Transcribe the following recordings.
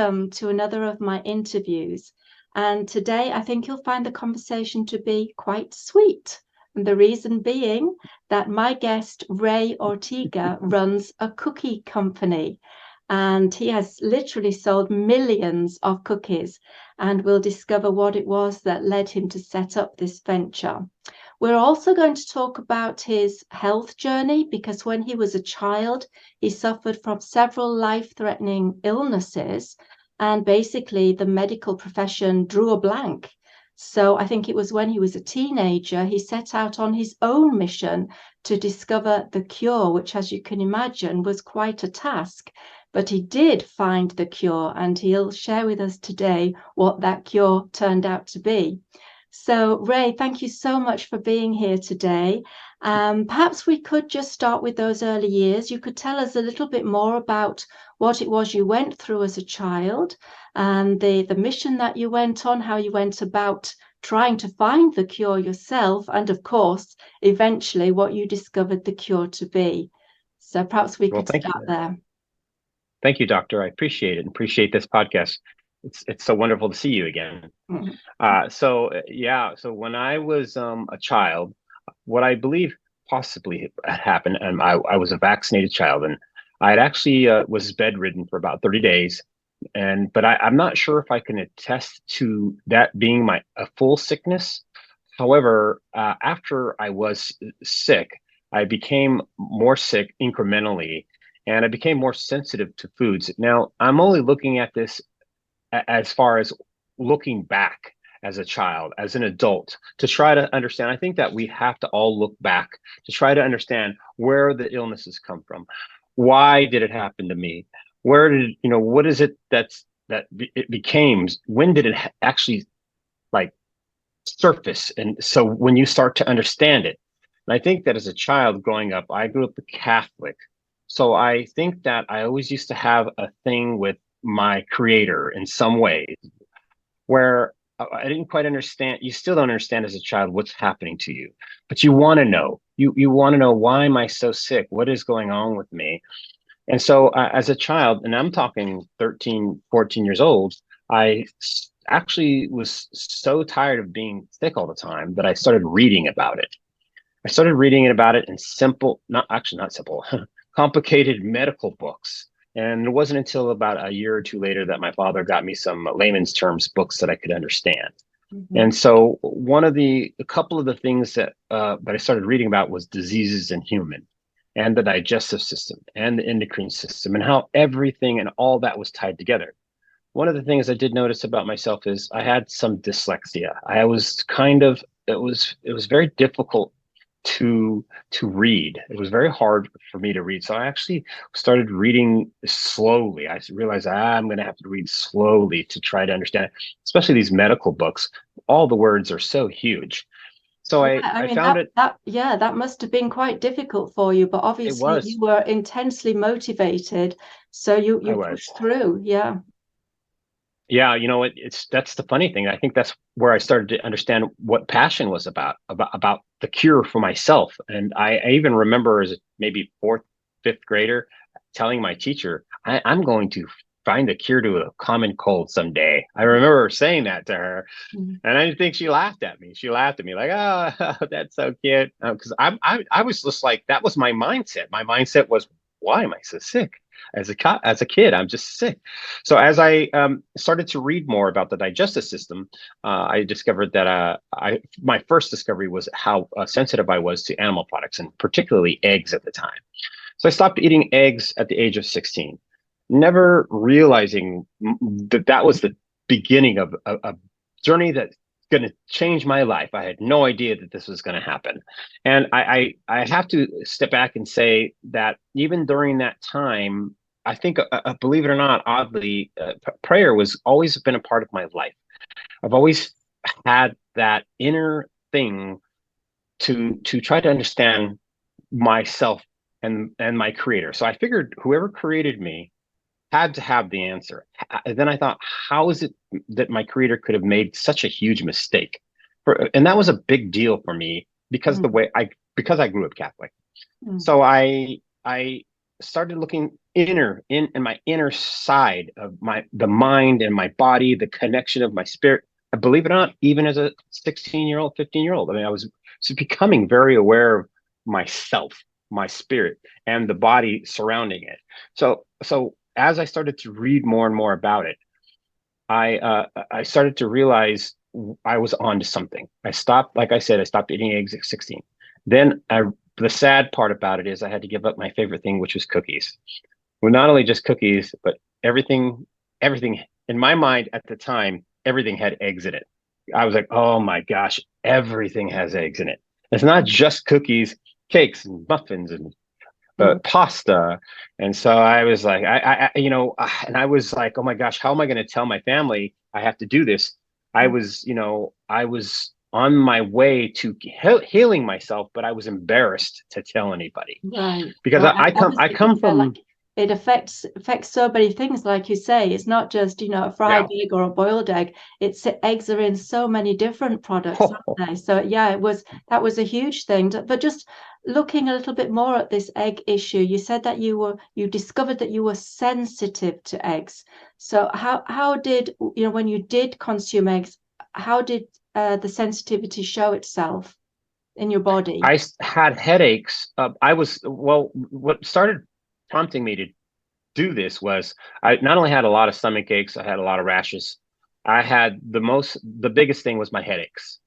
welcome to another of my interviews. And today I think you'll find the conversation to be quite sweet. And the reason being that my guest, Rey Ortega, runs a cookie company. And he has literally sold millions of cookies. And we'll discover what it was that led him to set up this venture. We're also going to talk about his health journey because when he was a child, he suffered from several life-threatening illnesses, and basically the medical profession drew a blank. So I think it was when he was a teenager, he set out on his own mission to discover the cure, which, as you can imagine, was quite a task. But he did find the cure, and he'll share with us today what that cure turned out to be. So, Rey, thank you so much for being here today. Perhaps we could just start with those early years. You could tell us a little bit more about what it was you went through as a child and the mission that you went on, how you went about trying to find the cure yourself, and of course, eventually what you discovered the cure to be. So perhaps we could start there. Thank you, Doctor. I appreciate it and appreciate this podcast. It's so wonderful to see you again. So when I was a child, what I believe possibly had happened, and I was a vaccinated child, and I had actually was bedridden for about 30 days. But I'm not sure if I can attest to that being a full sickness. However, after I was sick, I became more sick incrementally, and I became more sensitive to foods. Now, I'm only looking at this as far as looking back as a child, as an adult, to try to understand. I think that we have to all look back to try to understand where the illnesses come from. Why did it happen to me? What is it that it became? When did it actually surface? And so when you start to understand it, and I think that as a child growing up, I grew up Catholic. So I think that I always used to have a thing with my creator in some ways where I didn't quite understand. You still don't understand as a child what's happening to you, but you want to know. You want to know, why am I so sick? What is going on with me? And so as a child, and I'm talking 13, 14 years old, I actually was so tired of being sick all the time that I started reading about it. I started reading about it in not simple, complicated medical books. And it wasn't until about a year or two later that my father got me some layman's terms books that I could understand. Mm-hmm. And so a couple of the things that I started reading about was diseases in human, and the digestive system and the endocrine system, and how everything and all that was tied together. One of the things I did notice about myself is I had some dyslexia. It was very difficult to read. It was very hard for me to read. So I actually started reading slowly. I realized I'm going to have to read slowly to try to understand it, especially these medical books. All the words are so huge. So I found it. That must have been quite difficult for you, but obviously you were intensely motivated. So you pushed through. Yeah. Yeah, that's the funny thing. I think that's where I started to understand what passion was about the cure for myself. And I even remember as maybe fourth, fifth grader telling my teacher, I'm going to find the cure to a common cold someday. I remember saying that to her, and I think she laughed at me. She laughed at me like, "Oh, that's so cute," because I was just like, that was my mindset. My mindset was, why am I so sick? As a kid, I'm just sick. So as I started to read more about the digestive system, I discovered that my first discovery was how sensitive I was to animal products, and particularly eggs at the time. So I stopped eating eggs at the age of 16, never realizing that was the beginning of a journey that's going to change my life. I had no idea that this was going to happen. And I have to step back and say that even during that time, I think, believe it or not, oddly, prayer was always been a part of my life. I've always had that inner thing to try to understand myself and my creator. So I figured whoever created me had to have the answer. Then I thought, how is it that my creator could have made such a huge mistake? And that was a big deal for me because because I grew up Catholic. So I started looking in my inner side of the mind and my body, the connection of my spirit. I believe it or not, even as a 16-year-old, 15-year-old, I mean, I was becoming very aware of myself, my spirit, and the body surrounding it. So as I started to read more and more about it, I started to realize I was onto something. I stopped, like I said, I stopped eating eggs at 16. Then the sad part about it is I had to give up my favorite thing, which was cookies. Well, not only just cookies, but everything in my mind at the time, everything had eggs in it. I was like, oh my gosh, everything has eggs in it. It's not just cookies, cakes and muffins and pasta. And so I was like, and I was like, oh my gosh, how am I going to tell my family I have to do this? I was on my way to healing myself, but I was embarrassed to tell anybody. Right. Because Well, I come from, like it affects so many things, like you say. It's not just, a fried egg or a boiled egg. It's eggs are in so many different products, aren't they? So yeah, that was a huge thing. But just looking a little bit more at this egg issue, you said that you discovered that you were sensitive to eggs. So how did, when you did consume eggs, how did the sensitivity show itself in your body? I had headaches. What started prompting me to do this was I not only had a lot of stomach aches, I had a lot of rashes. I had the biggest thing was my headaches.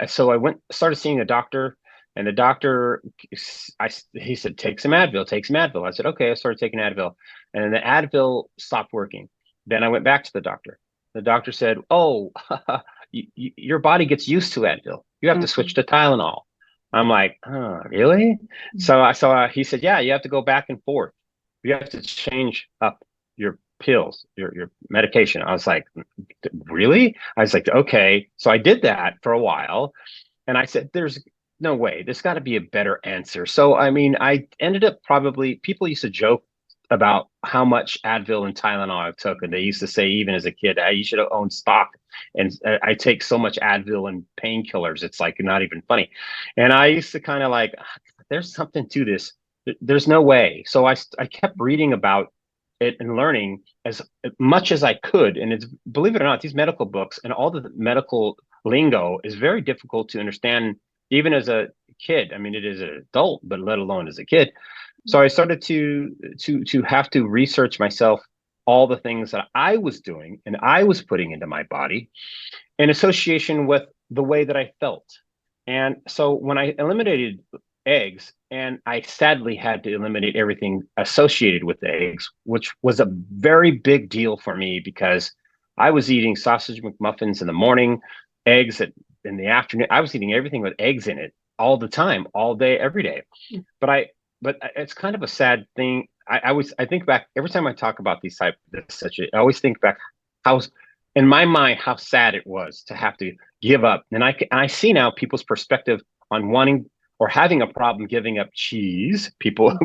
So I started seeing a doctor, and the doctor, he said, take some Advil, take some Advil. I said, okay. I started taking Advil, and the Advil stopped working. Then I went back to the doctor. The doctor said, oh, your body gets used to Advil. You have to switch to Tylenol. I'm like, oh, really? So he said, yeah, you have to go back and forth. You have to change up your pills, your medication. I was like, really? I was like, okay. So I did that for a while, and I said, there's no way. There's got to be a better answer. So I mean, I ended up people used to joke about how much Advil and Tylenol I took, and they used to say, even as a kid, you should have owned stock. And I take so much Advil and painkillers, it's like not even funny. And I used to kind of like, there's something to this. There's no way. So I kept reading about it and learning as much as I could. And it's, believe it or not, these medical books and all the medical lingo is very difficult to understand, even as a kid. I mean, it is an adult, but let alone as a kid. So I started to have to research myself, all the things that I was doing and I was putting into my body in association with the way that I felt. And so when I eliminated eggs, and I sadly had to eliminate everything associated with the eggs, which was a very big deal for me because I was eating sausage McMuffins in the morning, eggs in the afternoon. I was eating everything with eggs in it all the time, all day, every day. But it's kind of a sad thing. I think back every time I talk about these type of such. I always think back how, in my mind, how sad it was to have to give up. And I see now people's perspective on wanting or having a problem giving up cheese. People,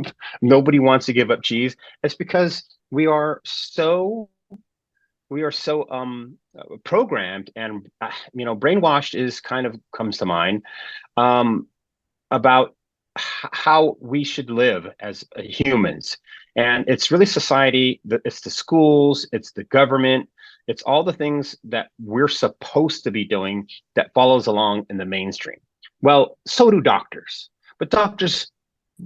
nobody wants to give up cheese. It's because we are so programmed, and brainwashed is kind of comes to mind, about how we should live as humans. And it's really society, it's the schools, it's the government, it's all the things that we're supposed to be doing that follows along in the mainstream. Well, so do doctors, but doctors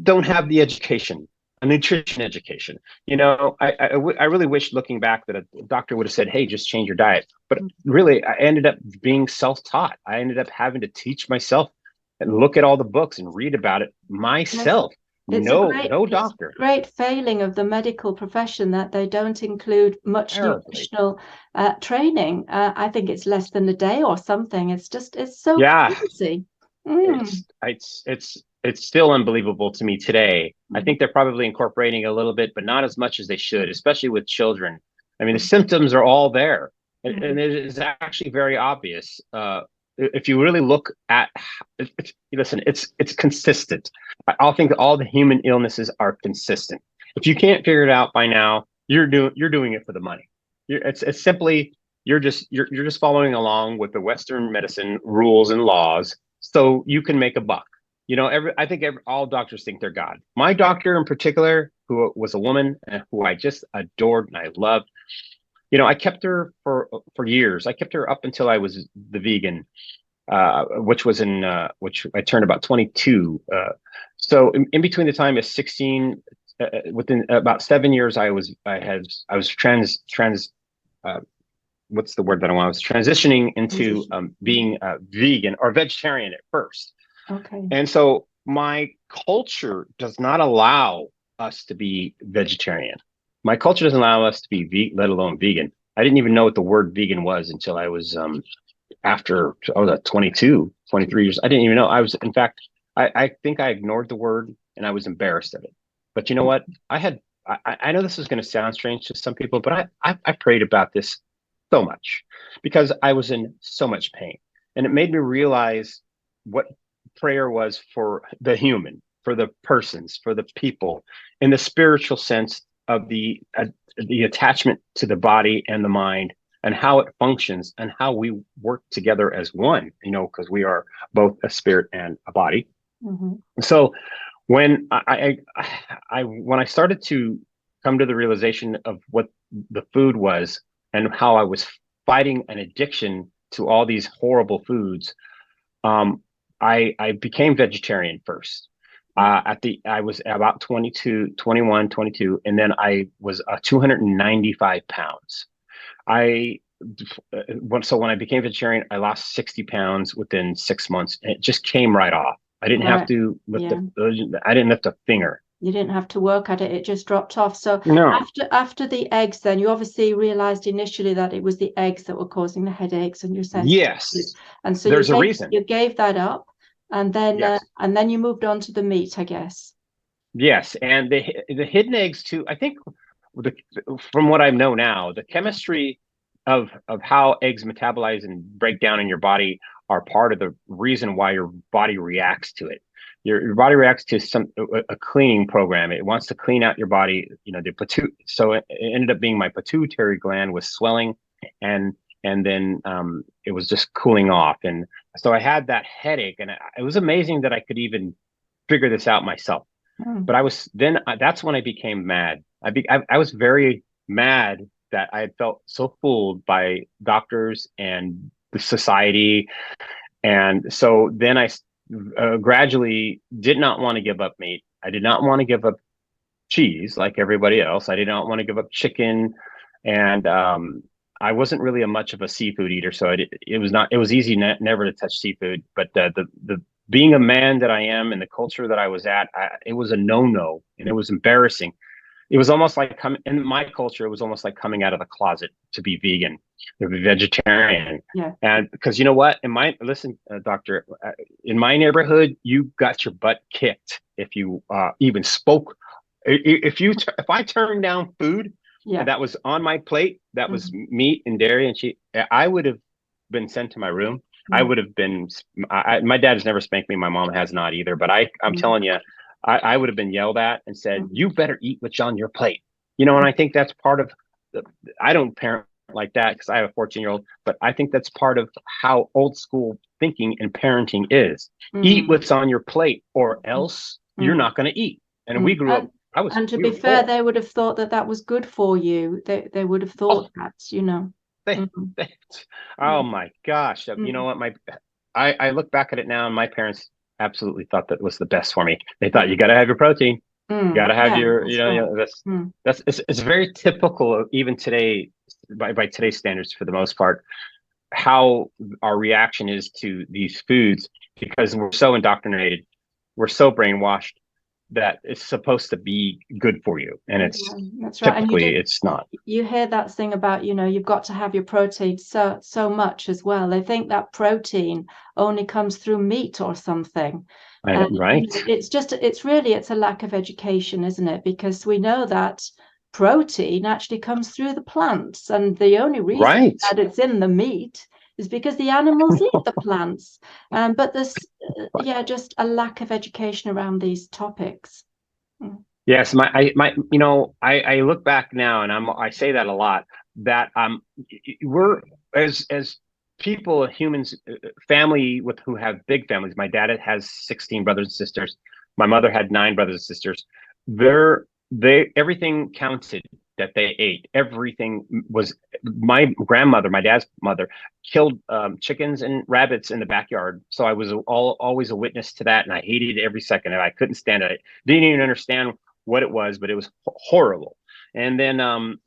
don't have the education, a nutrition education. I really wish, looking back, that a doctor would have said, hey, just change your diet. But really, I ended up being self-taught. I ended up having to teach myself and look at all the books and read about it myself. It's No doctor. It's a great failing of the medical profession that they don't include much nutritional training. I think it's less than a day or something. It's so crazy. It's still unbelievable to me today. I think they're probably incorporating a little bit, but not as much as they should, especially with children. I mean, the symptoms are all there, and it is actually very obvious. If you really look at, listen, it's consistent. I think all the human illnesses are consistent. If you can't figure it out by now, you're doing it for the money. It's simply you're just following along with the Western medicine rules and laws so you can make a buck. I think all doctors think they're God. My doctor in particular, who was a woman and who I just adored and I loved, I kept her for years. I kept her up until I was the vegan, which I turned about 22. So in between the time of 16, within about 7 years, I was what's the word that I want? I was transitioning into being vegan or vegetarian at first. Okay. And so my culture does not allow us to be vegetarian. My culture doesn't allow us to be let alone vegan. I didn't even know what the word vegan was until I was after I was 22, 23 years. I didn't even know. In fact, I think I ignored the word and I was embarrassed of it. But you know what? I know this is going to sound strange to some people, but I prayed about this so much because I was in so much pain. And it made me realize what prayer was for the human, for the persons, for the people, in the spiritual sense of the attachment to the body and the mind and how it functions and how we work together as one, because we are both a spirit and a body. Mm-hmm. So when when I started to come to the realization of what the food was and how I was fighting an addiction to all these horrible foods, I became vegetarian first. I was about 22, 21, 22, and then I was 295 pounds. So when I became vegetarian, I lost 60 pounds within 6 months, and it just came right off. I didn't have to lift I didn't lift a finger. You didn't have to work at it; it just dropped off. So no. after the eggs, then you obviously realized initially that it was the eggs that were causing the headaches, and you're saying yes, and so there's a reason. You gave that up, and then you moved on to the meat, I guess. Yes, and the hidden eggs too. I think from what I know now, the chemistry of how eggs metabolize and break down in your body are part of the reason why your body reacts to it. Your body reacts to a cleaning program. It wants to clean out your body. So it ended up being my pituitary gland was swelling, and then it was just cooling off, and so I had that headache, and it was amazing that I could even figure this out myself. But that's when I became mad. I was very mad that I had felt so fooled by doctors and the society. And so then I gradually did not want to give up meat. I did not want to give up cheese like everybody else. I did not want to give up chicken. And I wasn't really much of a seafood eater. So it was easy never to touch seafood. But the being a man that I am and the culture that I was at, it was a no-no, and it was embarrassing. It was almost like in my culture, it was almost like coming out of the closet to be vegan, to be vegetarian. Yeah. And because you know what, doctor, in my neighborhood, you got your butt kicked if you even spoke. If I turned down food that was on my plate, that was meat and dairy and cheese, I would have been sent to my room. I would have been. My dad has never spanked me. My mom has not either. But I'm telling you, I would have been yelled at and said, "You better eat what's on your plate." And I think that's part of. I don't parent like that because I have a 14-year-old, but I think that's part of how old school thinking and parenting is. Eat what's on your plate, or else you're not going to eat. And we grew up. And to be fair, they would have thought that was good for you. They would have thought that. Oh my gosh. You know what? I look back at it now, and my parents absolutely thought that was the best for me. They thought you got to have your protein. You got to have it's very typical of even today by today's standards for the most part, how our reaction is to these foods, because we're so indoctrinated, we're so brainwashed that it's supposed to be good for you, and that's right. Typically it's not. You hear that thing about you've got to have your protein so much as well. They think that protein only comes through meat or something. Right. It's a lack of education, isn't it? Because we know that protein actually comes through the plants, and the only reason that it's in the meat is because the animals eat the plants. But there's just a lack of education around these topics. Yes, I look back now, and I say that a lot, that we're as humans, family with who have big families. My dad has 16 brothers and sisters. My mother had 9 brothers and sisters. Everything counted that they ate. Everything was, my grandmother, my dad's mother, killed chickens and rabbits in the backyard. So I was always a witness to that, and I hated it every second. And I couldn't stand it. I didn't even understand what it was, but it was horrible. And then,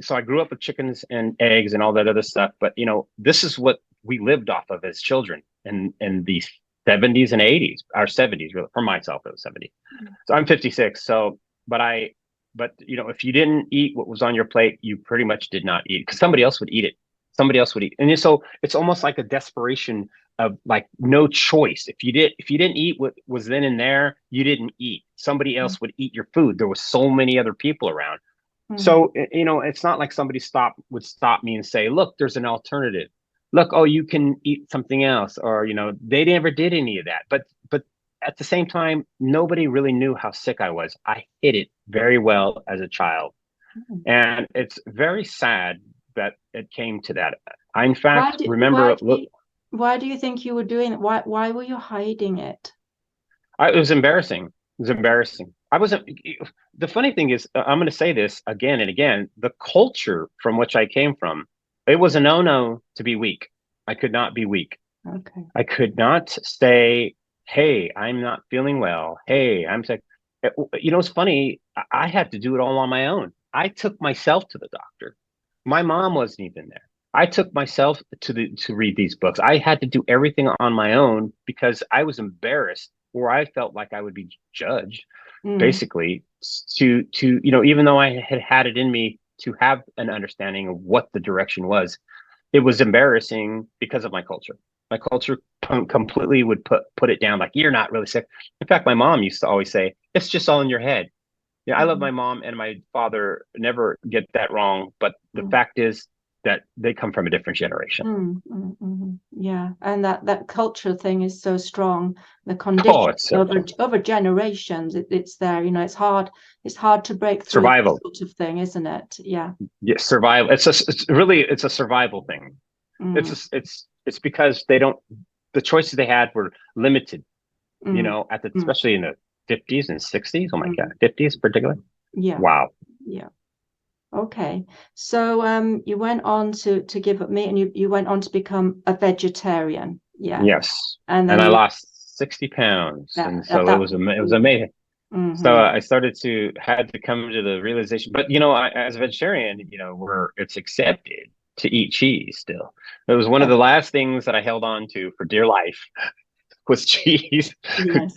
so I grew up with chickens and eggs and all that other stuff. But this is what we lived off of as children in the 70s and 80s, or 70s, really. For myself, it was 70. So I'm 56. So, but if you didn't eat what was on your plate, you pretty much did not eat, because somebody else would eat it. Somebody else would eat. And so it's almost like a desperation of like no choice. If you didn't eat what was then and there, you didn't eat. Somebody else would eat your food. There was so many other people around. So, it's not like somebody would stop me and say, look, there's an alternative. Look, oh, you can eat something else. Or, they never did any of that. But at the same time, nobody really knew how sick I was. I hid it very well as a child. And it's very sad that it came to that. I, in fact, remember. Why do you think you were doing it? Why were you hiding it? It was embarrassing. It was embarrassing. The funny thing is, I'm going to say this again and again, the culture from which I came from, it was a no-no to be weak. I could not be weak. Okay. I could not say, hey, I'm not feeling well. Hey, I'm sick. It's funny. I had to do it all on my own. I took myself to the doctor. My mom wasn't even there. I took myself to read these books. I had to do everything on my own because I was embarrassed, or I felt like I would be judged, basically, to even though I had it in me to have an understanding of what the direction was, it was embarrassing because of my culture. My culture completely would put it down, like, you're not really sick. In fact, my mom used to always say, it's just all in your head. I love my mom and my father, never get that wrong. But the fact is that they come from a different generation. Yeah, and that culture thing is so strong. The condition over generations, it's there. It's hard to break through survival that sort of thing, isn't it? Yeah. Yes, survival. It's a survival thing. It's because the choices they had were limited. Especially in the 50s and 60s. Oh my God, 50s particularly. Yeah. Wow. Yeah. Okay. So you went on to give up meat, and you went on to become a vegetarian. Yeah. Yes. And I lost 60 pounds. And so it was amazing. So I had to come to the realization, but as a vegetarian, it's accepted to eat cheese still. It was one of the last things that I held on to for dear life was cheese. Yes.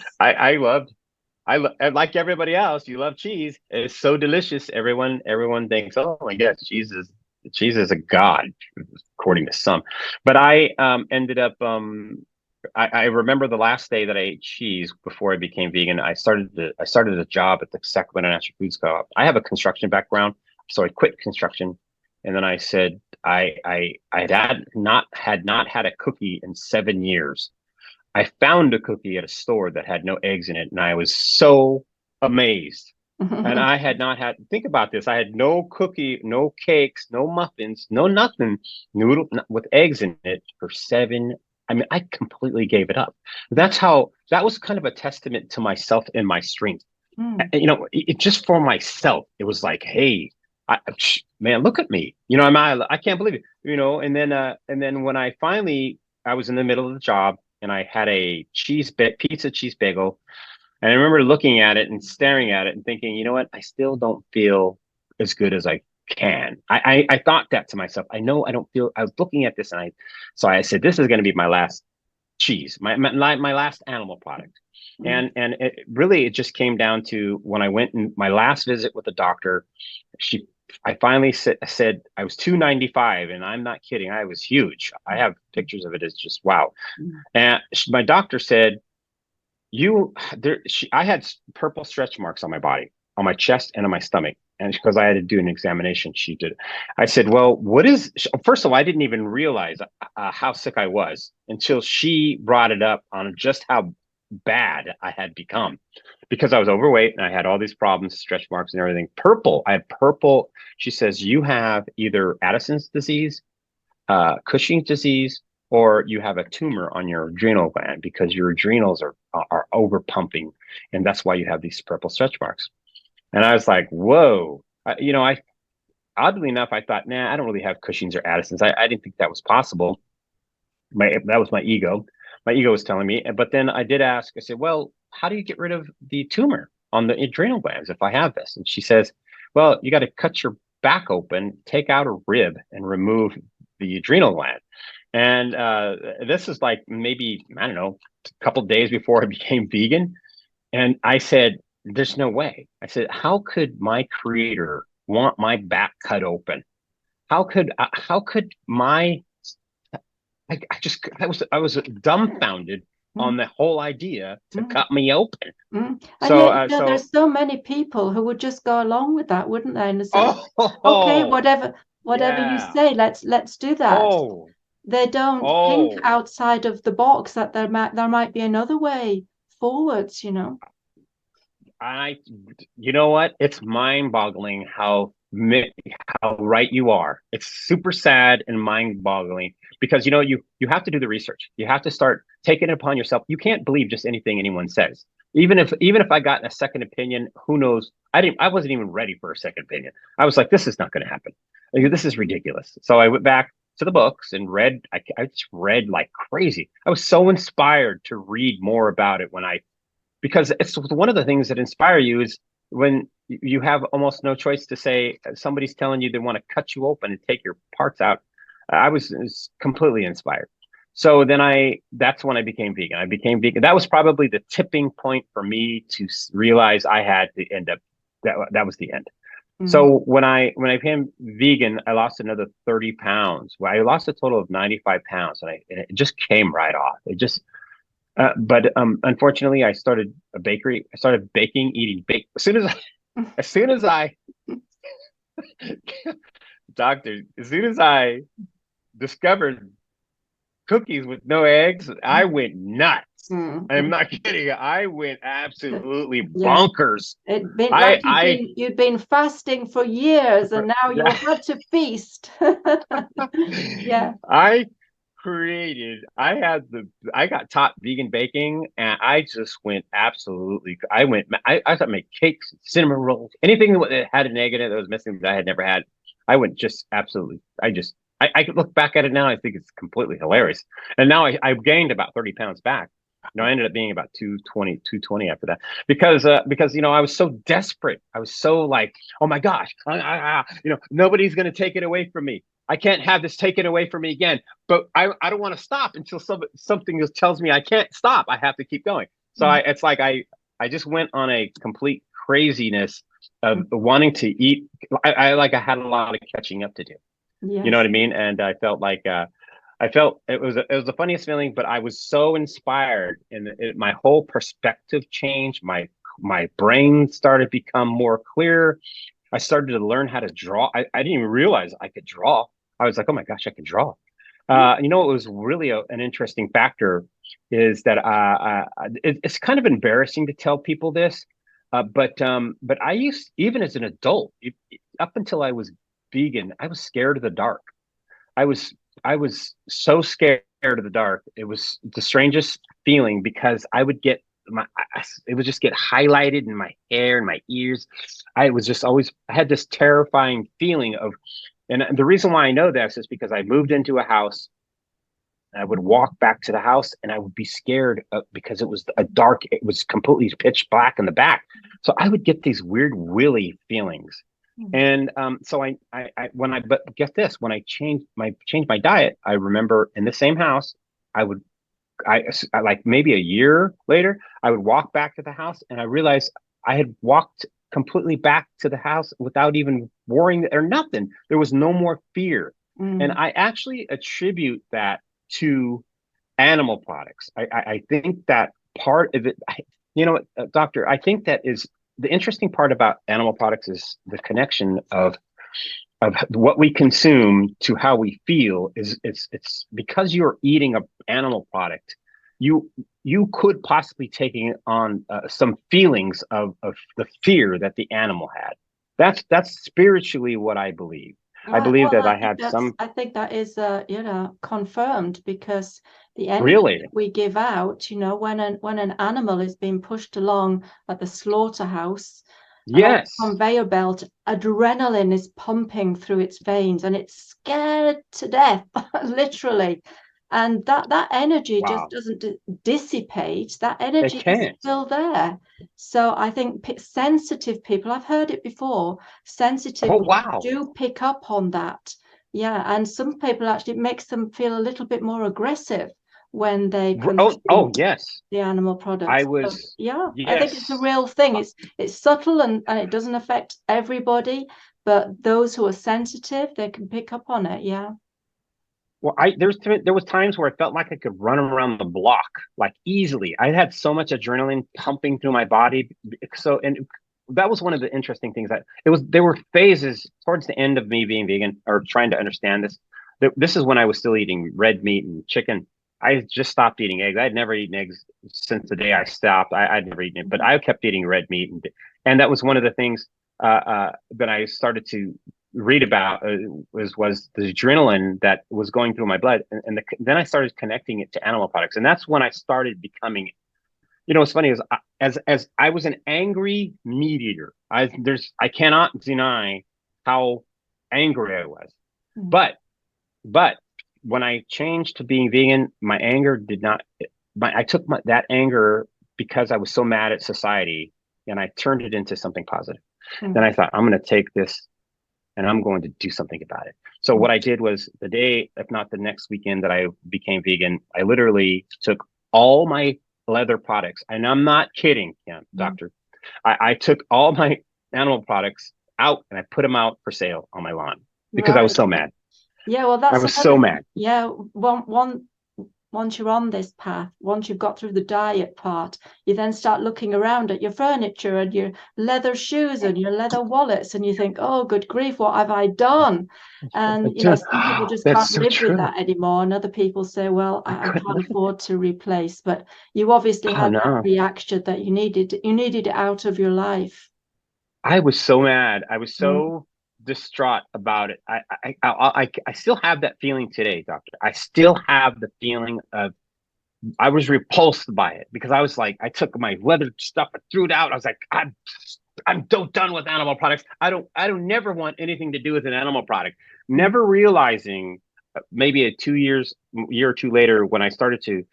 I like everybody else, you love cheese. It's so delicious. Everyone thinks, oh my God, cheese is a god, according to some. But I ended up I remember the last day that I ate cheese before I became vegan. I started a job at the Sacramento Natural Foods Co-op. I have a construction background, so I quit construction, and then I said I had not had a cookie in 7 years. I found a cookie at a store that had no eggs in it, and I was so amazed. And I had not had, think about this, I had no cookie, no cakes, no muffins, no nothing, noodle with eggs in it for 7. I mean, I completely gave it up. That was kind of a testament to myself and my strength. It just for myself, it was like, hey, man, look at me. I can't believe it. And then when I was in the middle of the job, and I had a pizza cheese bagel. And I remember looking at it and staring at it and thinking, you know what? I still don't feel as good as I can. I thought that to myself. I know I don't feel. I was looking at this, and so I said, this is going to be my last cheese, my last animal product. And it just came down to when I went in my last visit with the doctor. I finally said I was 295, and I'm not kidding. I was huge. I have pictures of it. It's just wow. And my doctor said, I had purple stretch marks on my body, on my chest and on my stomach. And because I had to do an examination, she did. I said, well, first of all, I didn't even realize how sick I was until she brought it up on just how bad I had become, because I was overweight and I had all these problems, stretch marks and everything. Purple. I had purple. She says, you have either Addison's disease, Cushing's disease, or you have a tumor on your adrenal gland because your adrenals are over pumping, and that's why you have these purple stretch marks. And I was like, whoa. I oddly enough, I thought, nah, I don't really have Cushing's or Addison's. I didn't think that was possible. That was my ego. My ego was telling me. But then I did ask, I said, well, how do you get rid of the tumor on the adrenal glands if I have this? And she says, well, you got to cut your back open, take out a rib, and remove the adrenal gland. And this is like maybe, I don't know, a couple of days before I became vegan. And I said, there's no way. I said, how could my creator want my back cut open? How could my I was dumbfounded on the whole idea to cut me open. And So yet, there's so many people who would just go along with that, wouldn't they? And say, okay, whatever you say, let's do that. They don't think outside of the box that there might be another way forwards, you know. You know what? It's mind-boggling how right you are. It's super sad and mind-boggling because you have to do the research. You have to start taking it upon yourself. You can't believe just anything anyone says. Even if I got a second opinion, who knows? I wasn't even ready for a second opinion. I was like, this is not going to happen. Like, this is ridiculous. So I went back to the books and read. I just read like crazy. I was so inspired to read more about it because it's one of the things that inspire you is when you have almost no choice to say somebody's telling you they want to cut you open and take your parts out. I was completely inspired. So then that's when I became vegan. I became vegan. That was probably the tipping point for me to realize I had to end up, that was the end. So when I became vegan, I lost another 30 pounds. Well, I lost a total of 95 pounds and it just came right off. It just, but unfortunately, I started a bakery. I started baking, eating bake. As soon as I, doctor, as soon as I discovered cookies with no eggs, I went nuts. I'm not kidding. I went absolutely bonkers. It'd been like you'd been fasting for years, and now you had to feast. Yeah. I got taught vegan baking, and I just went absolutely. I thought make cakes, cinnamon rolls, anything that had an egg in it that was missing that I had never had. I went just absolutely. I could look back at it now. I think it's completely hilarious. And now I've gained about 30 pounds back. I ended up being about 220 after that because I was so desperate. I was so like, oh my gosh, nobody's going to take it away from me. I can't have this taken away from me again. But I don't want to stop until something just tells me I can't stop. I have to keep going. So it's like I just went on a complete craziness of wanting to eat. I had a lot of catching up to do. Yes. You know what I mean? And I felt like it was the funniest feeling, but I was so inspired, and my whole perspective changed. My brain started to become more clear. I started to learn how to draw. I didn't even realize I could draw. I was like, oh my gosh, I can draw. It was really an interesting factor is that it's kind of embarrassing to tell people this, but I even as an adult, up until I was vegan, I was scared of the dark. I was so scared of the dark. It was the strangest feeling because I would get it would just get highlighted in my hair and my ears. I had this terrifying feeling of, and the reason why I know this is because I moved into a house. I would walk back to the house and I would be scared because it was it was completely pitch black in the back. So I would get these weird willy feelings. And so but get this, when I changed my diet, I remember in the same house, I like maybe a year later, I would walk back to the house and I realized I had walked completely back to the house without even worrying or nothing. There was no more fear. And I actually attribute that to animal products. I think that part of it, doctor, I think that is the interesting part about animal products is the connection of what we consume to how we feel. It's because you're eating an animal product, you could possibly taking on some feelings of the fear that the animal had. That's spiritually what I believe. I believe Well, that I had some. I think that is, confirmed, because the energy Really? that we give out, when an animal is being pushed along at the slaughterhouse along the Yes. conveyor belt, adrenaline is pumping through its veins and it's scared to death, literally. And that energy just Wow. doesn't dissipate. That It energy is can't. still there. So I think sensitive people, I've heard it before, sensitive Oh, people wow. do pick up on that. Yeah, and some people actually, it makes them feel a little bit more aggressive when they Oh, consume yes. the animal I products. So, was, yeah, I think it's a yes. real thing. It's subtle, and it doesn't affect everybody, but those who are sensitive, they can pick up on it. Yeah. Well, there was times where I felt like I could run around the block like easily. I had so much adrenaline pumping through my body. So, and that was one of the interesting things that there were phases towards the end of me being vegan or trying to understand this. This is when I was still eating red meat and chicken. I had just stopped eating eggs. I had never eaten eggs since the day I stopped. I'd never eaten it, but I kept eating red meat, and that was one of the things that I started to read about was the adrenaline that was going through my blood, and then I started connecting it to animal products, and that's when I started becoming. What's funny is as I was an angry meat eater. I cannot deny how angry I was, Mm. but when I changed to being vegan, my anger did not. I took that anger because I was so mad at society, and I turned it into something positive. Then Mm. I thought, I'm going to take this and I'm going to do something about it. So Mm. what I did was the day, if not the next weekend that I became vegan, I literally took all my leather products, and I'm not kidding, yeah, Mm. doctor. I took all my animal products out and I put them out for sale on my lawn because I was Right. so mad. Yeah, well, I that's was another so thing. mad. Yeah, once you're on this path, once you've got through the diet part, you then start looking around at your furniture and your leather shoes and your leather wallets, and you think, oh, good grief, what have I done? And some people just That's can't so live with true. that anymore, and other people say, well, I I couldn't can't live with it. afford to replace. But you obviously Oh had that no. reaction that you needed it out of your life. I was so mad. I was Mm. so distraught about it. I still have that feeling today, doctor. I still have the feeling of I was repulsed by it because I was like, I took my leather stuff, I threw it out. I was like, I'm so done with animal products. I don't never want anything to do with an animal product. Mm. Never realizing maybe a year or two later when I started to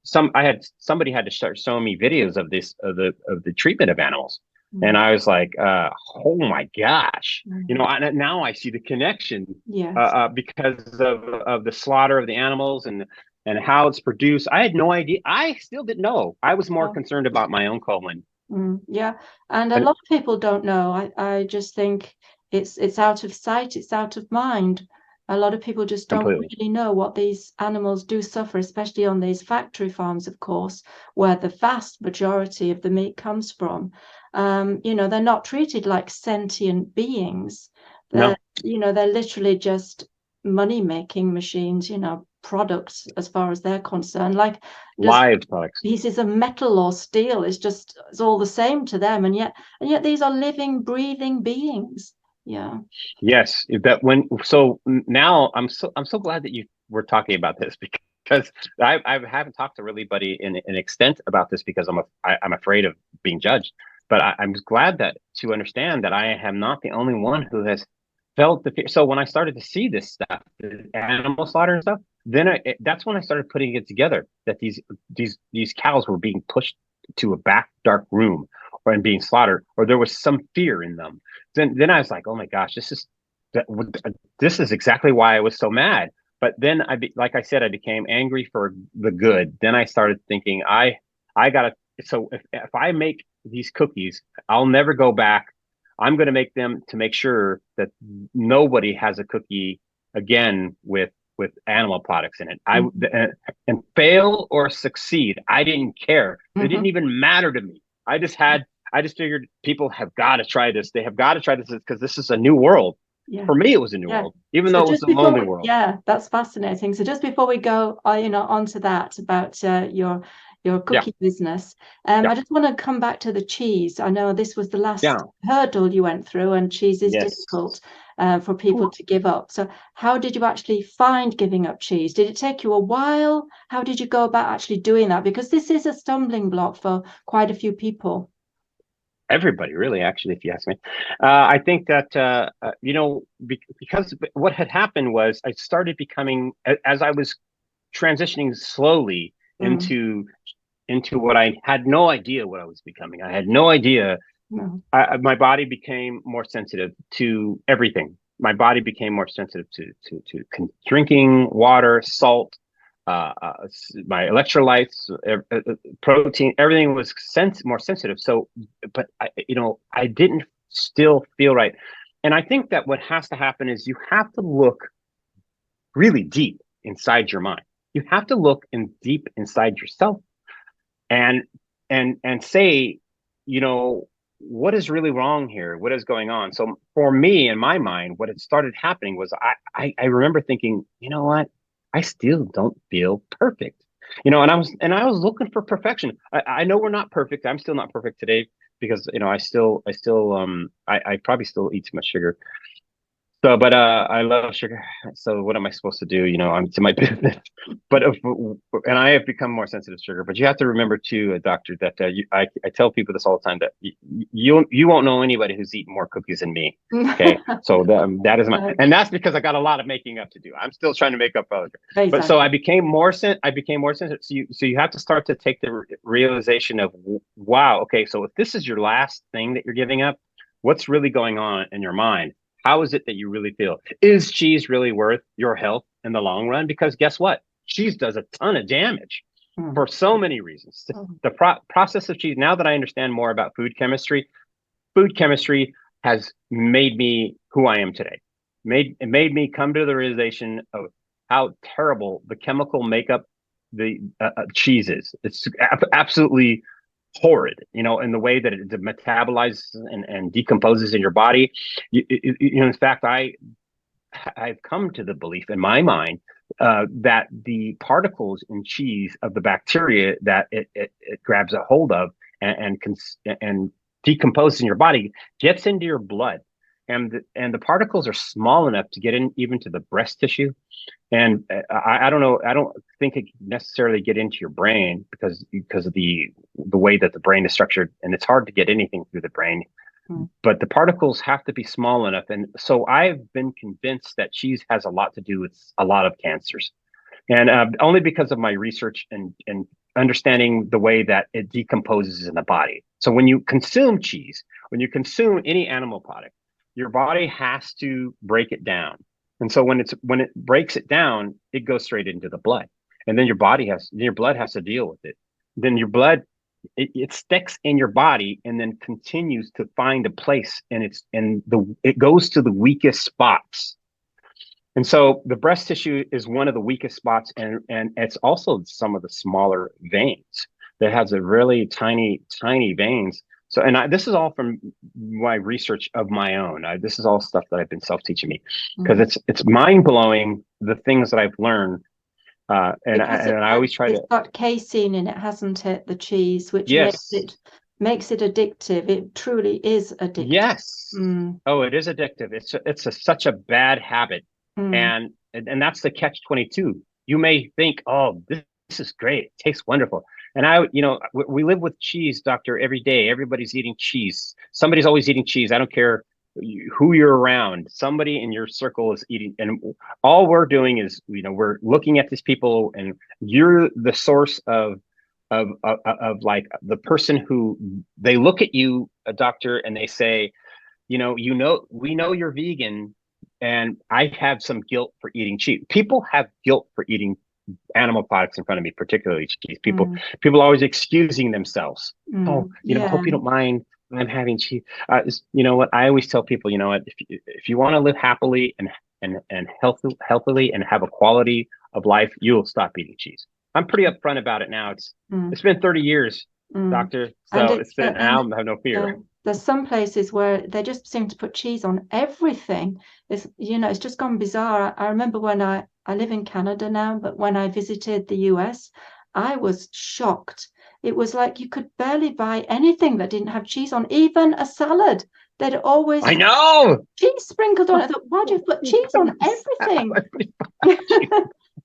somebody had to start showing me videos of this of the treatment of animals, and Mm. I was like, oh my gosh, Mm. now I see the connection Yes. because of the slaughter of the animals and how it's produced. I had no idea. I still didn't know. I was more Oh. concerned about my own colon. Yeah, and a And lot of people don't know. I just think it's out of sight, it's out of mind. A lot of people just don't completely. really know what these animals do suffer, especially on these factory farms, of course, where the vast majority of the meat comes from. They're not treated like sentient beings. They're, No, they're literally just money-making machines, products as far as they're concerned. Like, just live products. pieces of metal or steel, it's all the same to them, and yet these are living, breathing beings. Yeah. Yes, that when so now I'm so glad that you were talking about this because I haven't talked to really buddy in an extent about this because I'm afraid of being judged. But I'm glad that to understand that I am not the only one who has felt the fear. So when I started to see this stuff, the animal slaughter and stuff, then that's when I started putting it together that these cows were being pushed to a back dark room or and being slaughtered, or there was some fear in them. Then I was like, oh my gosh, this is exactly why I was so mad. But then like I said, I became angry for the good. Then I started thinking, I gotta. So if I make these cookies, I'll never go back. I'm going to make them to make sure that nobody has a cookie again with animal products in it. Mhm. And fail or succeed, I didn't care. It didn't Mhm. even matter to me. I just figured people have got to try this. They have got to try this because this is a new world. Yeah. For me, it was a new Yeah. world, even So though it was just a before lonely we, world. yeah, that's fascinating. So just before we go, onto that about your your cookie business. I just want to come back to the cheese. I know this was the last hurdle you went through, and cheese is difficult for people to give up. So how did you actually find giving up cheese? Did it take you a while? How did you go about actually doing that? Because this is a stumbling block for quite a few people. Everybody, really, actually, if you ask me. I think that, because what had happened was I started becoming, as I was transitioning slowly into what I had no idea what I was becoming. I had no idea. My body became more sensitive to everything. My body became more sensitive to drinking water, salt, my electrolytes, protein, everything was more sensitive. So, but I didn't still feel right. And I think that what has to happen is you have to look really deep inside your mind. You have to look deep inside yourself and say, what is really wrong here? What is going on? So for me, in my mind, what had started happening was I remember thinking, you know what? I still don't feel perfect. And I was looking for perfection. I know we're not perfect. I'm still not perfect today because I probably still eat too much sugar. So, but I love sugar. So what am I supposed to do? I'm to my business. But and I have become more sensitive to sugar. But you have to remember too, doctor, that I tell people this all the time, that you won't know anybody who's eaten more cookies than me. Okay, so that is and that's because I got a lot of making up to do. I'm still trying to make up for it. Exactly. But so I became more sensitive. So you have to start to take the realization of, wow, okay, so if this is your last thing that you're giving up, what's really going on in your mind? How is it that you really feel? Is cheese really worth your health in the long run? Because guess what? Cheese does a ton of damage for so many reasons. The process of cheese, now that I understand more about food chemistry has made me who I am today. It made me come to the realization of how terrible the chemical makeup the cheese is. It's absolutely horrid, in the way that it metabolizes and decomposes in your body. In fact, I've come to the belief in my mind that the particles in cheese of the bacteria that it grabs a hold of and decomposes in your body gets into your blood, and the particles are small enough to get in even to the breast tissue. And I don't know. I don't think it can necessarily get into your brain because of the way that the brain is structured, and it's hard to get anything through the brain. But the particles have to be small enough, and so I've been convinced that cheese has a lot to do with a lot of cancers, and only because of my research and understanding the way that it decomposes in the body. So when you consume cheese, when you consume any animal product, your body has to break it down. And so when it breaks it down, it goes straight into the blood, and then your blood has to deal with it. Then your blood, it sticks in your body and then continues to find a place, and it goes to the weakest spots. And so the breast tissue is one of the weakest spots, and it's also some of the smaller veins that has a really tiny veins. So, and this is all from my research of my own. This is all stuff that I've been self-teaching me, because it's mind-blowing, the things that I've learned. And I always try to. It's got casein in it, hasn't it? The cheese, which makes it addictive. It truly is addictive. Yes. Oh, it is addictive. It's such a bad habit, and that's the catch-22. You may think, oh, this is great. It tastes wonderful. And we live with cheese, doctor, every day. Everybody's eating cheese. Somebody's always eating cheese. I don't care who you're around. Somebody in your circle is eating. And all we're doing is, we're looking at these people, and you're the source of like the person who they look at you, a doctor, and they say, we know you're vegan, and I have some guilt for eating cheese. People have guilt for eating animal products in front of me, particularly cheese. People are always excusing themselves. Hope you don't mind, I'm having cheese. What I always tell people, if you want to live happily and healthily and have a quality of life, you'll stop eating cheese. I'm pretty upfront about it now. It's been 30 years, doctor. So I have no fear. There's some places where they just seem to put cheese on everything. It's just gone bizarre. I remember when I live in Canada now, but when I visited the US, I was shocked it was like you could barely buy anything that didn't have cheese on, even a salad. They'd always I know. cheese sprinkled on it. I thought, why do you put cheese on everything?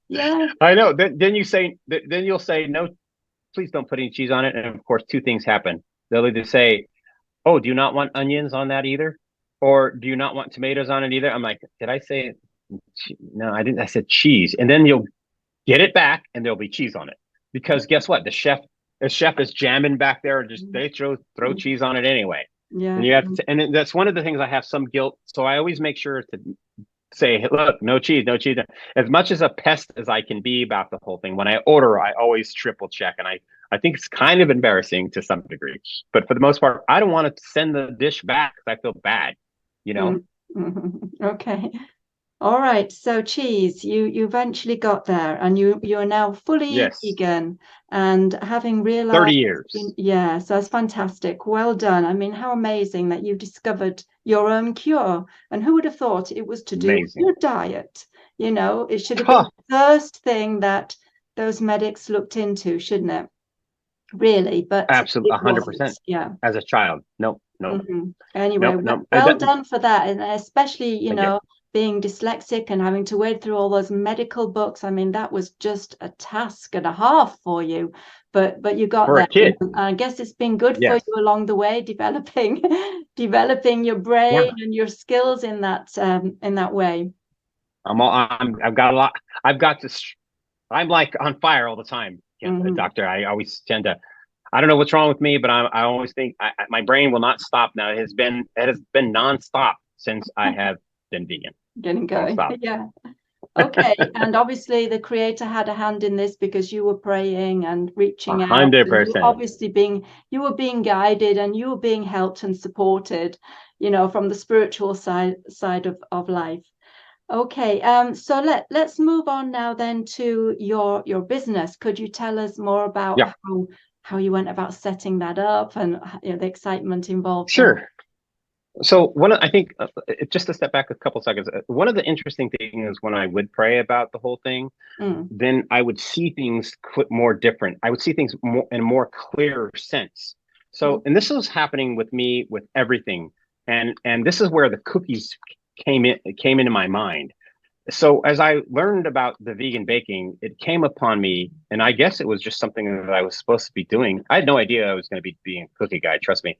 Yeah. I know. Then you'll say, no, please don't put any cheese on it. And of course, two things happen. They'll either say, oh, do you not want onions on that either? Or do you not want tomatoes on it either? I'm like, did I say no, I didn't. I said cheese. And then you'll get it back and there'll be cheese on it. Because guess what? The chef is jamming back there and just they throw cheese on it anyway. Yeah. And you have to, and that's one of the things I have some guilt. So I always make sure to say, hey, look, no cheese, no cheese. As much as a pest as I can be about the whole thing, when I order, I always triple check. And I think it's kind of embarrassing to some degree. But for the most part, I don't want to send the dish back because I feel bad, you know? Mm-hmm. Okay. All right, so cheese, you eventually got there, and you're now fully Yes. vegan, and having 30 realized, years. yeah, so that's fantastic. Well done. I mean, how amazing that you've discovered your own cure. And who would have thought it was to do with Amazing. your diet? You know, it should have been the first thing that those medics looked into, shouldn't it? Really, but Absolutely, it wasn't. 100%. Yeah. As a child. Nope. Anyway, Nope. well done for that, and especially, Thank you. being dyslexic and having to wade through all those medical books. I mean, that was just a task and a half for you, but you got For there. a kid. I guess it's been good for Yes. you along the way, developing developing your brain and your skills in that way. I've got a lot. I've got this. I'm like on fire all the time. Yeah, doctor. I always tend to. I don't know what's wrong with me, but I always think my brain will not stop. Now it has been nonstop since I have been vegan. Getting going. Yeah. Okay. And obviously the creator had a hand in this because you were praying and reaching out. 100%. You were being guided and you were being helped and supported, from the spiritual side of life. Okay. So let's move on now then to your business. Could you tell us more about how you went about setting that up and the excitement involved? Sure. So I think just to step back a couple seconds, one of the interesting things is when I would pray about the whole thing, then I would see things more different. I would see things more in a more clear sense. So, and this was happening with me with everything, and this is where the cookies came into my mind. So as I learned about the vegan baking, it came upon me, and I guess it was just something that I was supposed to be doing. I had no idea I was going to be being a cookie guy. Trust me,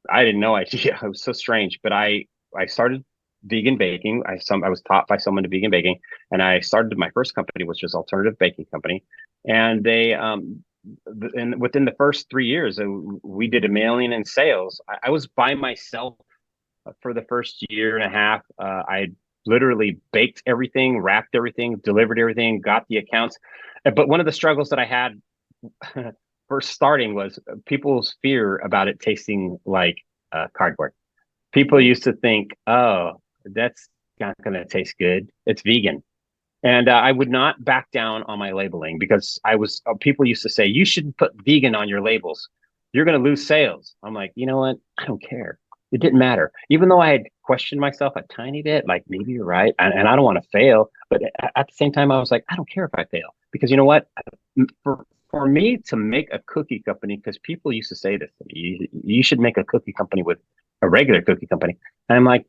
I didn't know idea. It was so strange, but I started vegan baking. I was taught by someone to vegan baking, and I started my first company, which was alternative baking company. And they, and within the first 3 years, we did $1 million in sales. I was by myself for the first year and a half. I literally baked everything, wrapped everything, delivered everything, got the accounts. But one of the struggles that I had first starting was people's fear about it tasting like cardboard. People used to think, oh, that's not going to taste good. It's vegan. And I would not back down on my labeling because people used to say, you shouldn't put vegan on your labels. You're going to lose sales. I'm like, you know what? I don't care. It didn't matter. Even though I had questioned myself a tiny bit, like maybe you're right. And I don't want to fail. But at the same time, I was like, I don't care if I fail because you know what? For me to make a cookie company, because people used to say this to me, you should make a cookie company with a regular cookie company. And I'm like,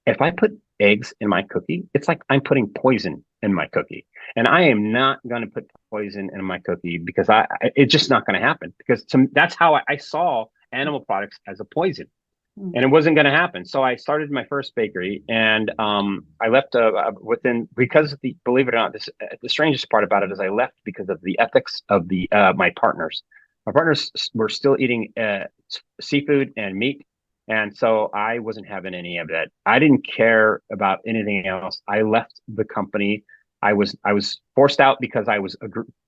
if I put eggs in my cookie, it's like I'm putting poison in my cookie. And I am not going to put poison in my cookie because it's just not going to happen because that's how I saw animal products as a poison. And it wasn't going to happen. So I started my first bakery, and I left because believe it or not, the strangest part about it is I left because of the ethics of my partners. My partners were still eating seafood and meat, and so I wasn't having any of that. I didn't care about anything else. I left the company. I was forced out because I was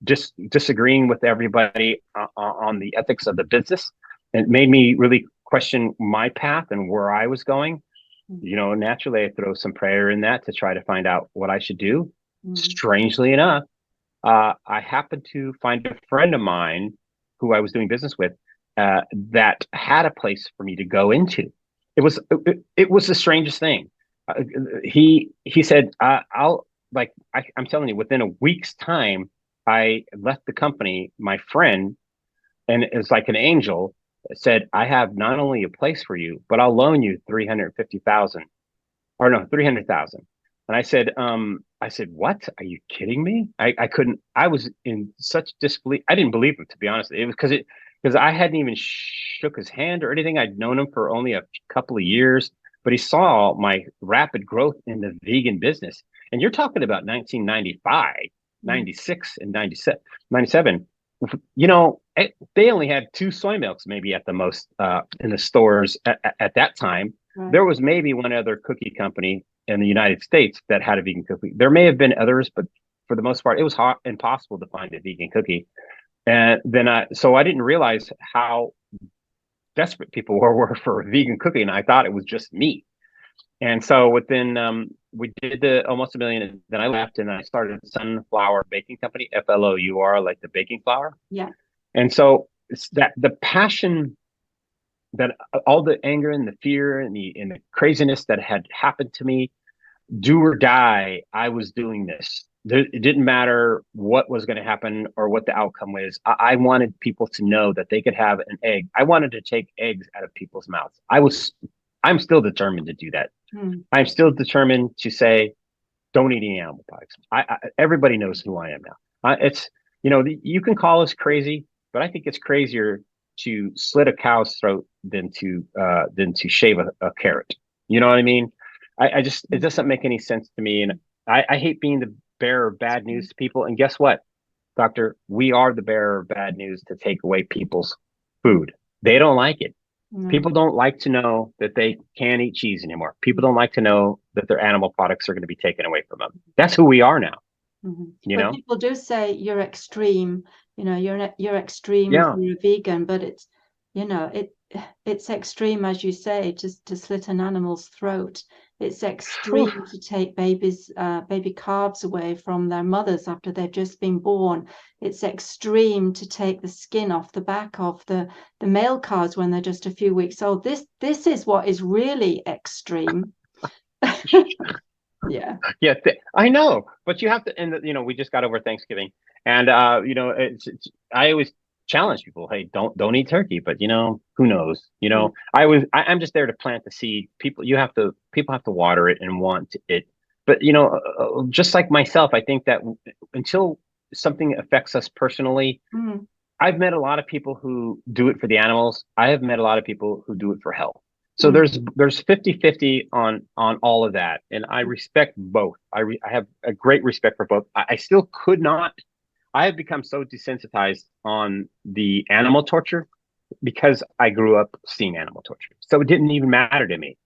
just disagreeing with everybody on the ethics of the business. It made me really question my path and where I was going. Naturally I throw some prayer in that to try to find out what I should do. Strangely enough, I happened to find a friend of mine who I was doing business with that had a place for me to go into. It was the strangest thing. He said, I'm telling you, within a week's time, I left the company, my friend, and it's like an angel, said, I have not only a place for you, but I'll loan you 350,000, or no, 300,000. And I said, what? Are you kidding me? I couldn't, I was in such disbelief. I didn't believe him, to be honest. It was because I hadn't even shook his hand or anything. I'd known him for only a couple of years, but he saw my rapid growth in the vegan business. And you're talking about 1995, 96, and 97, 97. They only had 2 soy milks maybe at the most in the stores at that time. Right. There was maybe one other cookie company in the United States that had a vegan cookie. There may have been others, but for the most part, it was impossible to find a vegan cookie. And then so I didn't realize how desperate people were for a vegan cookie, and I thought it was just me. And so within we did the almost $1 million, and then I left and I started Sunflower Baking Company, FLOUR, like the baking flour. Yeah. And so it's that the passion, that all the anger and the fear and the craziness that had happened to me, do or die, I was doing this. It didn't matter what was going to happen or what the outcome was. I wanted people to know that they could have an egg. I wanted to take eggs out of people's mouths. I'm still determined to do that. I'm still determined to say, don't eat any animal products. Everybody knows who I am now. You can call us crazy, but I think it's crazier to slit a cow's throat than to shave a carrot. You know what I mean? It doesn't make any sense to me. And I hate being the bearer of bad news to people. And guess what, Doctor? We are the bearer of bad news to take away people's food. They don't like it. People don't like to know that they can't eat cheese anymore. People don't like to know that their animal products are going to be taken away from them. That's who we are now. But people do say you're extreme. You're extreme if you're a vegan, but it's it's extreme, as you say, to slit an animal's throat. It's extreme to take baby calves away from their mothers after they've just been born. It's extreme to take the skin off the back of the male calves when they're just a few weeks old. This is what is really extreme. Yeah. I know, but you have to, and we just got over Thanksgiving, and I always challenge people, hey, don't eat turkey, but who knows? I'm just there to plant the seed. People have to water it and want it. But just like myself, I think that until something affects us personally, I've met a lot of people who do it for the animals. I have met a lot of people who do it for health. So there's 50-50 on all of that, and I respect both. I have a great respect for both. I still could not. I have become so desensitized on the animal torture because I grew up seeing animal torture. So it didn't even matter to me.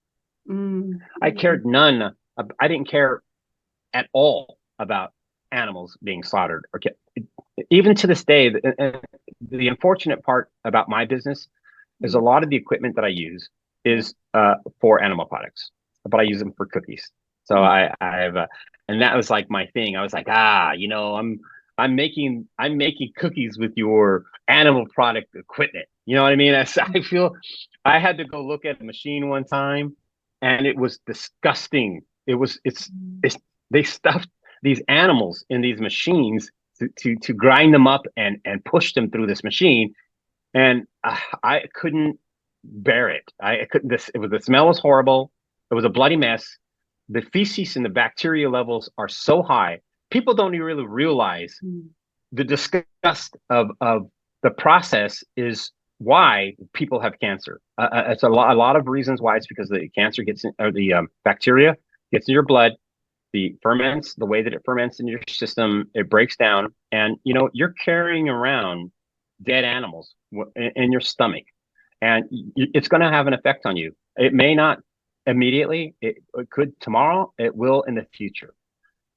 I cared none. I didn't care at all about animals being slaughtered. Even to this day, the unfortunate part about my business is a lot of the equipment that I use is for animal products, but I use them for cookies. So I have, and that was like my thing. I was like, I'm making cookies with your animal product equipment. You know what I mean? I feel I had to go look at a machine one time, and it was disgusting. They stuffed these animals in these machines to grind them up and push them through this machine, and I couldn't bear it. I couldn't. The smell was horrible. It was a bloody mess. The feces and the bacteria levels are so high. People don't really realize the disgust of the process is why people have cancer. It's a lot of reasons why. It's because the cancer the bacteria gets in your blood, the way that it ferments in your system, it breaks down, and you're carrying around dead animals in your stomach, and it's going to have an effect on you. It may not immediately. It could tomorrow. It will in the future.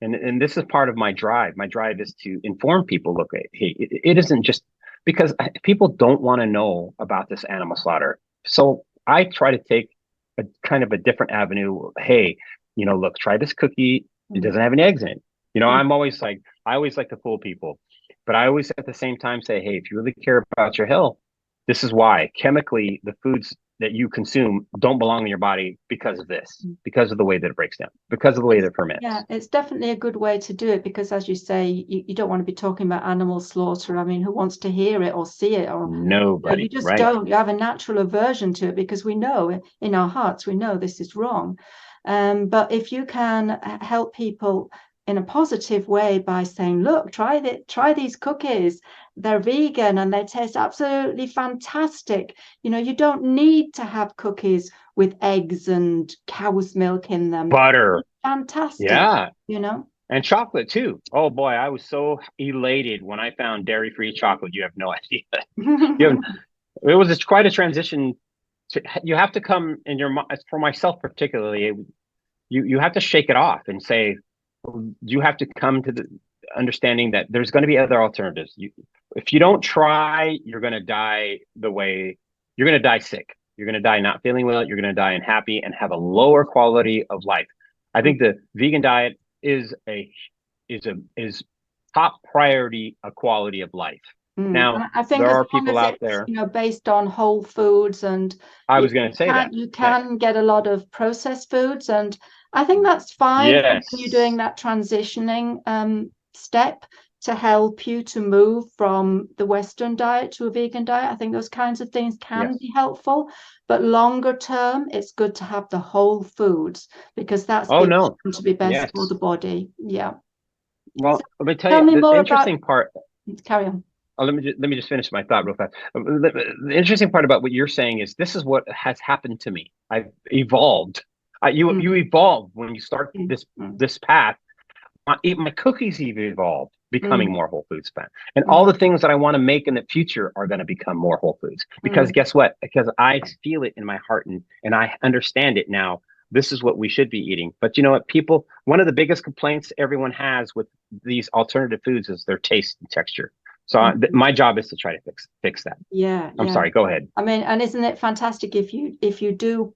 And this is part of my drive. My drive is to inform people. Look, hey, it isn't just because people don't want to know about this animal slaughter. So I try to take a kind of a different avenue. Hey, look, try this cookie. It doesn't have any eggs in it. I always like to fool people, but I always at the same time say, hey, if you really care about your health, this is why. Chemically, the foods that you consume don't belong in your body because of this, because of the way that it breaks down, because of the way that it ferments. Yeah, it's definitely a good way to do it, because as you say, you don't want to be talking about animal slaughter. I mean, who wants to hear it or see it? Or Nobody, you just right? don't. You have a natural aversion to it because we know in our hearts, we know this is wrong. But if you can help people in a positive way by saying, look, try these cookies. They're vegan and they taste absolutely fantastic. You don't need to have cookies with eggs and cow's milk in them. Butter. Fantastic. Yeah. And chocolate too. Oh boy, I was so elated when I found dairy-free chocolate. You have no idea. It was quite a transition. You have to come in your mind, for myself particularly, you have to shake it off and say, you have to come to the understanding that there's going to be other alternatives. If you don't try, you're going to die you're going to die sick. You're going to die not feeling well. You're going to die unhappy and have a lower quality of life. I think the vegan diet is top priority a quality of life. Now, I think there as are long people as out it's, there. Based on whole foods, and I was going to say that you can get a lot of processed foods, and I think that's fine. Yes. When you're doing that transitioning step to help you to move from the Western diet to a vegan diet. I think those kinds of things can be helpful, but longer term, it's good to have the whole foods, because that's going to be best for the body. Yeah. Well, let me tell you the interesting part. Carry on. Oh, let me just finish my thought real fast. The interesting part about what you're saying is this is what has happened to me. I've evolved. You evolve when you start this path. My cookies have evolved, becoming more whole foods fan. And all the things that I want to make in the future are going to become more whole foods. Because guess what? Because I feel it in my heart and I understand it now. This is what we should be eating. But you know what, people, one of the biggest complaints everyone has with these alternative foods is their taste and texture. So my job is to try to fix that. Yeah. I'm sorry, go ahead. I mean, and isn't it fantastic if you do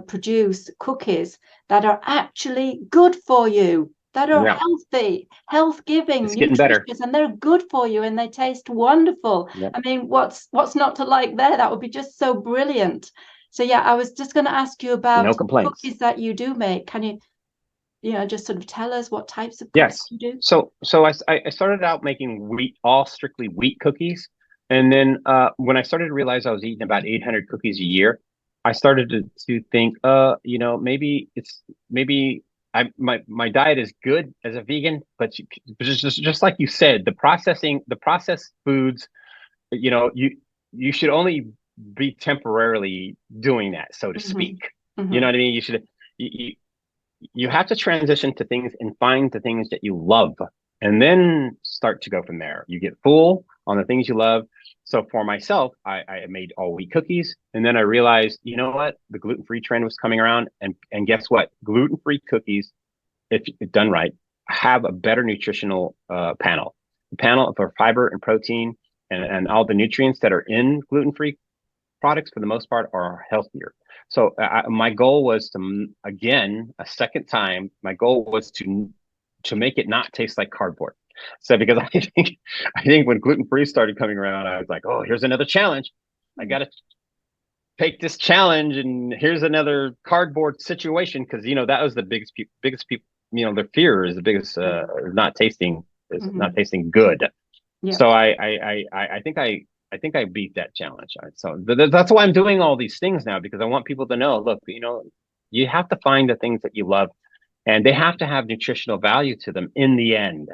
produce cookies that are actually good for you, that are healthy, health-giving, it's getting better, and they're good for you and they taste wonderful. I mean, what's not to like there? That would be just so brilliant. So yeah, I was just going to ask you about cookies that you do make. Can you just sort of tell us what types of cookies you do? So I started out making strictly wheat cookies. And then when I started to realize I was eating about 800 cookies a year, I started to think, maybe my diet is good as a vegan, but just like you said, the processed foods, you should only be temporarily doing that, so to speak. You know what I mean? You have to transition to things and find the things that you love and then start to go from there. You get full on the things you love. So for myself, I made all wheat cookies. And then I realized, you know what? The gluten-free trend was coming around. And guess what? Gluten-free cookies, if done right, have a better nutritional panel. The panel for fiber and protein and all the nutrients that are in gluten-free products, for the most part, are healthier. So my goal was to, again, a second time, my goal was to make it not taste like cardboard. So because I think when gluten-free started coming around, I was like, oh, here's another challenge. I got to take this challenge, and here's another cardboard situation, because that was the biggest people, their fear is the biggest not tasting good. So I think I beat that challenge. So that's why I'm doing all these things now, because I want people to know, look, you have to find the things that you love, and they have to have nutritional value to them in the end.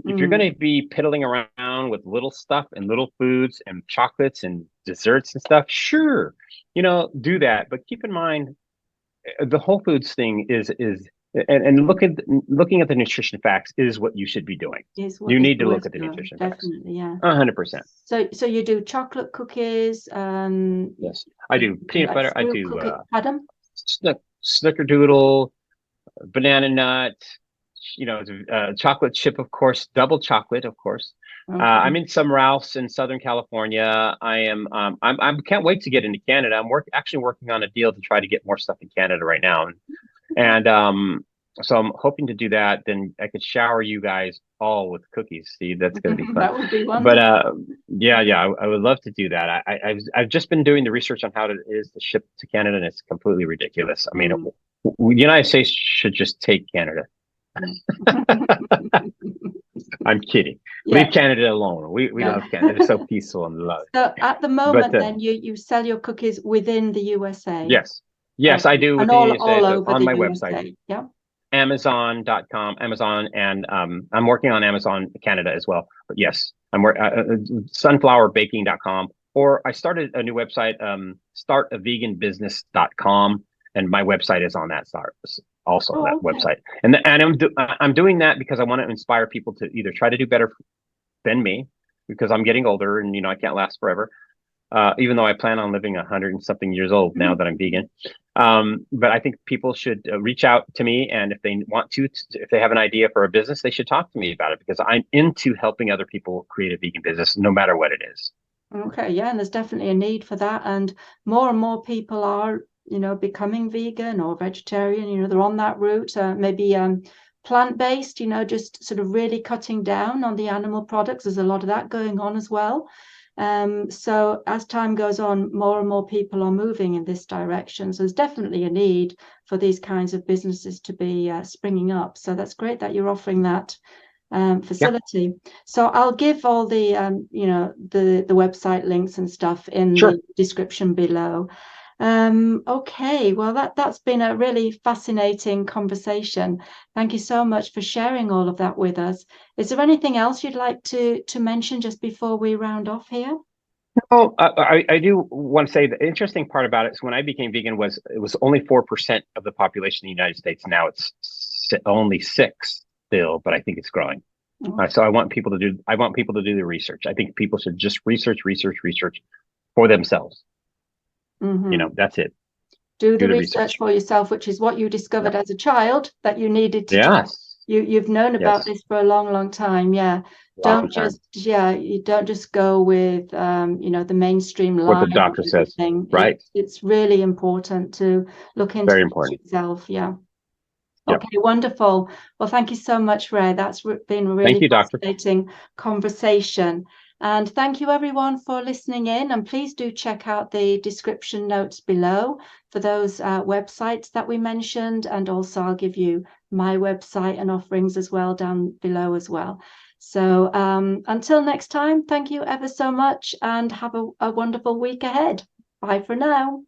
If you're going to be piddling around with little stuff and little foods and chocolates and desserts and stuff, sure, do that. But keep in mind, the whole foods thing is looking at the nutrition facts is what you should be doing. You need to look at the nutrition facts. Definitely, yeah. 100%. So you do chocolate cookies? Yes, I do peanut butter. I do snickerdoodle, banana nut, chocolate chip, of course, double chocolate, of course. Okay. I'm in some Ralph's in Southern California. I can't wait to get into Canada. I'm actually working on a deal to try to get more stuff in Canada right now. And so I'm hoping to do that. Then I could shower you guys all with cookies. See, that's going to be fun. That would be But wonderful. yeah, I would love to do that. I've just been doing the research on how it is to ship to Canada, and it's completely ridiculous. I mean, Mm. the United States should just take Canada. I'm kidding. Yeah. Leave Canada alone. We Yeah. love Canada. It's so peaceful and love. So at the But moment, then you sell your cookies within the USA. yes, yes, I Okay. do And within the USA. all So over on the my website, USA. Yeah. Amazon.com, Amazon, and I'm working on Amazon Canada as well. But yes, sunflowerbaking.com, or I started a new website, startaveganbusiness.com, and my website is on that also on that Oh, okay. website. And I'm doing that because I want to inspire people to either try to do better than me, because I'm getting older and I can't last forever. Even though I plan on living 100 and something years old now that I'm vegan. But I think people should reach out to me, and if they want to, if they have an idea for a business, they should talk to me about it, because I'm into helping other people create a vegan business, no matter what it is. Okay, yeah, and there's definitely a need for that, and more people are, becoming vegan or vegetarian. They're on that route. Maybe plant-based. Just sort of really cutting down on the animal products. There's a lot of that going on as well. So as time goes on, more and more people are moving in this direction. So there's definitely a need for these kinds of businesses to be springing up. So that's great that you're offering that facility. So I'll give all the the website links and stuff in Sure. the description below. Okay, well that's been a really fascinating conversation. Thank you so much for sharing all of that with us. Is there anything else you'd like to mention just before we round off here? Oh, I do want to say the interesting part about it is when I became vegan it was only 4% of the population in the United States. Now it's only 6 still, but I think it's growing. So I want people to do the research. I think people should just research for themselves. Mm-hmm. That's it. Do the research for yourself, which is what you discovered as a child that you needed to do. Yes. You've known about this for a long time. Yeah. Long time. You don't just go with the mainstream What the line doctor and says. everything. Right. It's really important to look into Very it important. yourself. Yeah. Yeah. Okay, wonderful. Well, thank you so much, Ray. That's been a Thank really you, doctor. fascinating conversation. And thank you, everyone, for listening in. And please do check out the description notes below for those websites that we mentioned. And also, I'll give you my website and offerings as well down below as well. So until next time, thank you ever so much and have a wonderful week ahead. Bye for now.